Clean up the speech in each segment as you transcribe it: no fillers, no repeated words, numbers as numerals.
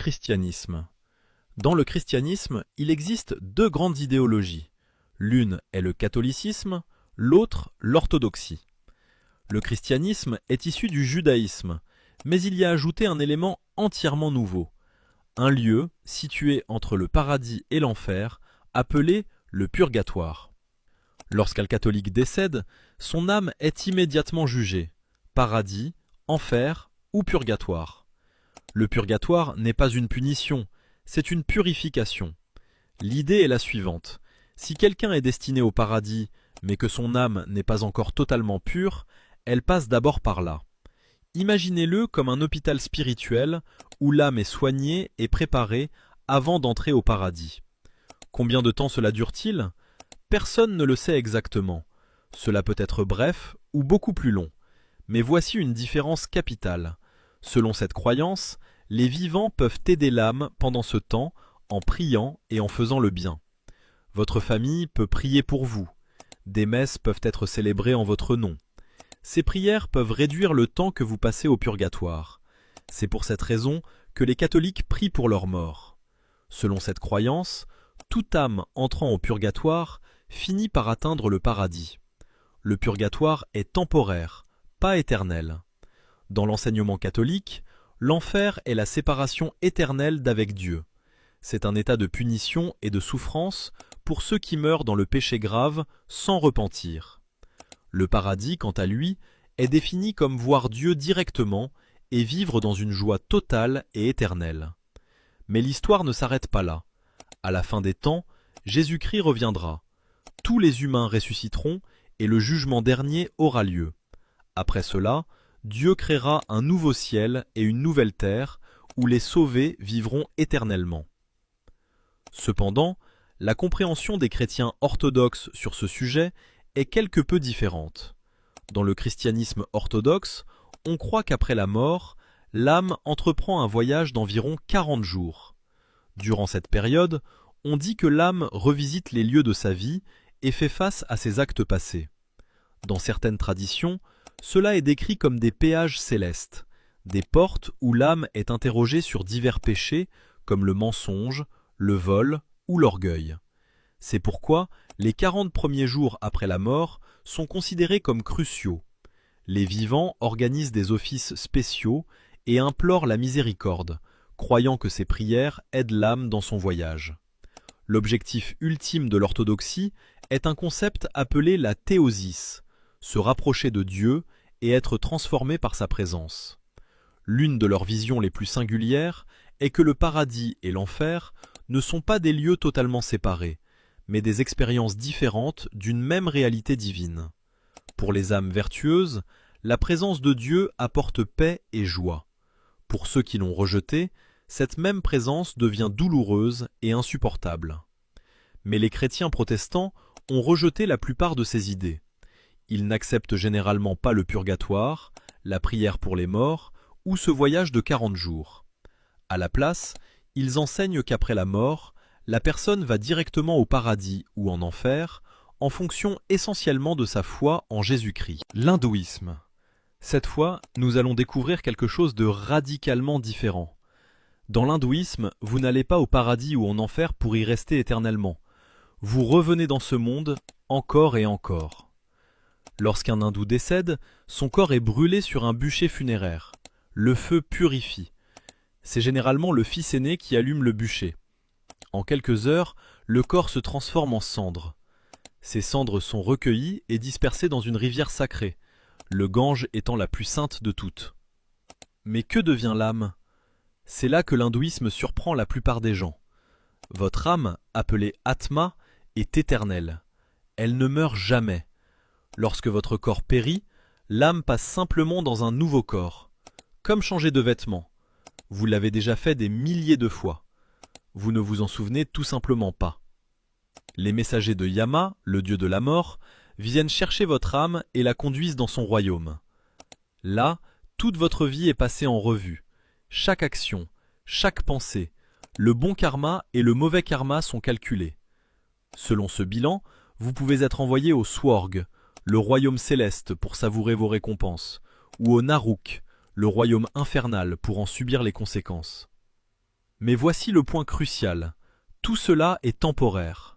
christianisme. Dans le christianisme, il existe deux grandes idéologies. L'une est le catholicisme, l'autre l'orthodoxie. Le christianisme est issu du judaïsme, mais il y a ajouté un élément entièrement nouveau. Un lieu situé entre le paradis et l'enfer, appelé le purgatoire. Lorsqu'un catholique décède, son âme est immédiatement jugée. Paradis, enfer ou purgatoire. Le purgatoire n'est pas une punition, c'est une purification. L'idée est la suivante. Si quelqu'un est destiné au paradis, mais que son âme n'est pas encore totalement pure, elle passe d'abord par là. Imaginez-le comme un hôpital spirituel où l'âme est soignée et préparée avant d'entrer au paradis. Combien de temps cela dure-t-il ? Personne ne le sait exactement. Cela peut être bref ou beaucoup plus long. Mais voici une différence capitale. Selon cette croyance, les vivants peuvent aider l'âme pendant ce temps en priant et en faisant le bien. Votre famille peut prier pour vous. Des messes peuvent être célébrées en votre nom. Ces prières peuvent réduire le temps que vous passez au purgatoire. C'est pour cette raison que les catholiques prient pour leurs morts. Selon cette croyance, toute âme entrant au purgatoire finit par atteindre le paradis. Le purgatoire est temporaire, pas éternel. Dans l'enseignement catholique, l'enfer est la séparation éternelle d'avec Dieu. C'est un état de punition et de souffrance pour ceux qui meurent dans le péché grave sans repentir. Le paradis, quant à lui, est défini comme voir Dieu directement et vivre dans une joie totale et éternelle. Mais l'histoire ne s'arrête pas là. À la fin des temps, Jésus-Christ reviendra. Tous les humains ressusciteront et le jugement dernier aura lieu. Après cela, Dieu créera un nouveau ciel et une nouvelle terre où les sauvés vivront éternellement. Cependant, la compréhension des chrétiens orthodoxes sur ce sujet est quelque peu différente. Dans le christianisme orthodoxe, on croit qu'après la mort, l'âme entreprend un voyage d'environ 40 jours. Durant cette période, on dit que l'âme revisite les lieux de sa vie et fait face à ses actes passés. Dans certaines traditions, cela est décrit comme des péages célestes, des portes où l'âme est interrogée sur divers péchés comme le mensonge, le vol ou l'orgueil. C'est pourquoi les 40 premiers jours après la mort sont considérés comme cruciaux. Les vivants organisent des offices spéciaux et implorent la miséricorde, croyant que ces prières aident l'âme dans son voyage. L'objectif ultime de l'orthodoxie est un concept appelé la théosis, se rapprocher de Dieu et être transformé par sa présence. L'une de leurs visions les plus singulières est que le paradis et l'enfer ne sont pas des lieux totalement séparés, mais des expériences différentes d'une même réalité divine. Pour les âmes vertueuses, la présence de Dieu apporte paix et joie. Pour ceux qui l'ont rejetée, cette même présence devient douloureuse et insupportable. Mais les chrétiens protestants ont rejeté la plupart de ces idées. Ils n'acceptent généralement pas le purgatoire, la prière pour les morts ou ce voyage de 40 jours. À la place, ils enseignent qu'après la mort, la personne va directement au paradis ou en enfer, en fonction essentiellement de sa foi en Jésus-Christ. L'hindouisme. Cette fois, nous allons découvrir quelque chose de radicalement différent. Dans l'hindouisme, vous n'allez pas au paradis ou en enfer pour y rester éternellement. Vous revenez dans ce monde encore et encore. Lorsqu'un hindou décède, son corps est brûlé sur un bûcher funéraire. Le feu purifie. C'est généralement le fils aîné qui allume le bûcher. En quelques heures, le corps se transforme en cendres. Ces cendres sont recueillies et dispersées dans une rivière sacrée, le Gange étant la plus sainte de toutes. Mais que devient l'âme ? C'est là que l'hindouisme surprend la plupart des gens. Votre âme, appelée Atma, est éternelle. Elle ne meurt jamais. Lorsque votre corps périt, l'âme passe simplement dans un nouveau corps. Comme changer de vêtements. Vous l'avez déjà fait des milliers de fois. Vous ne vous en souvenez tout simplement pas. Les messagers de Yama, le dieu de la mort, viennent chercher votre âme et la conduisent dans son royaume. Là, toute votre vie est passée en revue. Chaque action, chaque pensée, le bon karma et le mauvais karma sont calculés. Selon ce bilan, vous pouvez être envoyé au Swarg, le royaume céleste pour savourer vos récompenses, ou au Naruk, le royaume infernal pour en subir les conséquences. Mais voici le point crucial. Tout cela est temporaire.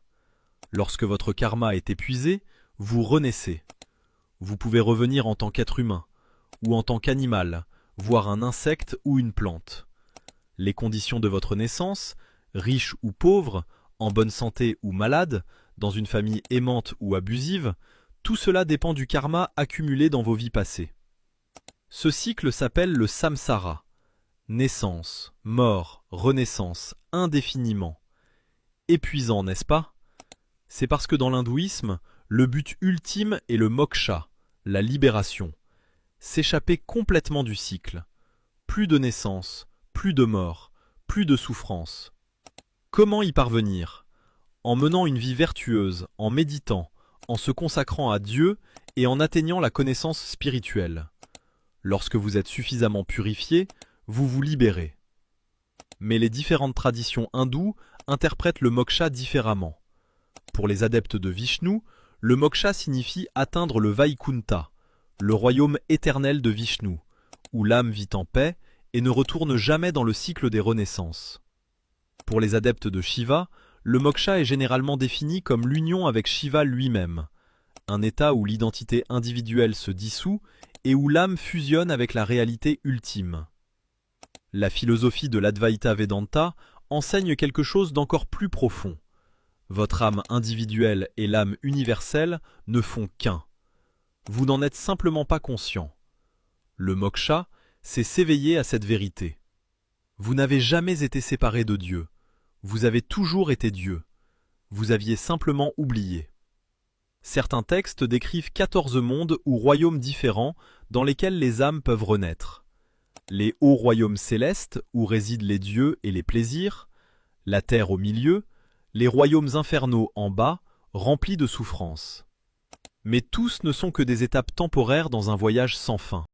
Lorsque votre karma est épuisé, vous renaissez. Vous pouvez revenir en tant qu'être humain, ou en tant qu'animal, voire un insecte ou une plante. Les conditions de votre naissance, riche ou pauvre, en bonne santé ou malade, dans une famille aimante ou abusive, tout cela dépend du karma accumulé dans vos vies passées. Ce cycle s'appelle le samsara. Naissance, mort, renaissance, indéfiniment. Épuisant, n'est-ce pas? C'est parce que dans l'hindouisme, le but ultime est le moksha, la libération. S'échapper complètement du cycle. Plus de naissance, plus de mort, plus de souffrance. Comment y parvenir? En menant une vie vertueuse, en méditant, en se consacrant à Dieu et en atteignant la connaissance spirituelle. Lorsque vous êtes suffisamment purifié, vous vous libérez. Mais les différentes traditions hindoues interprètent le moksha différemment. Pour les adeptes de Vishnu, le moksha signifie atteindre le Vaikunta, le royaume éternel de Vishnu, où l'âme vit en paix et ne retourne jamais dans le cycle des renaissances. Pour les adeptes de Shiva, le moksha est généralement défini comme l'union avec Shiva lui-même, un état où l'identité individuelle se dissout et où l'âme fusionne avec la réalité ultime. La philosophie de l'Advaita Vedanta enseigne quelque chose d'encore plus profond. Votre âme individuelle et l'âme universelle ne font qu'un. Vous n'en êtes simplement pas conscient. Le moksha, c'est s'éveiller à cette vérité. Vous n'avez jamais été séparé de Dieu. Vous avez toujours été Dieu. Vous aviez simplement oublié. Certains textes décrivent 14 mondes ou royaumes différents dans lesquels les âmes peuvent renaître. Les hauts royaumes célestes, où résident les dieux et les plaisirs, la terre au milieu, les royaumes infernaux en bas, remplis de souffrances. Mais tous ne sont que des étapes temporaires dans un voyage sans fin.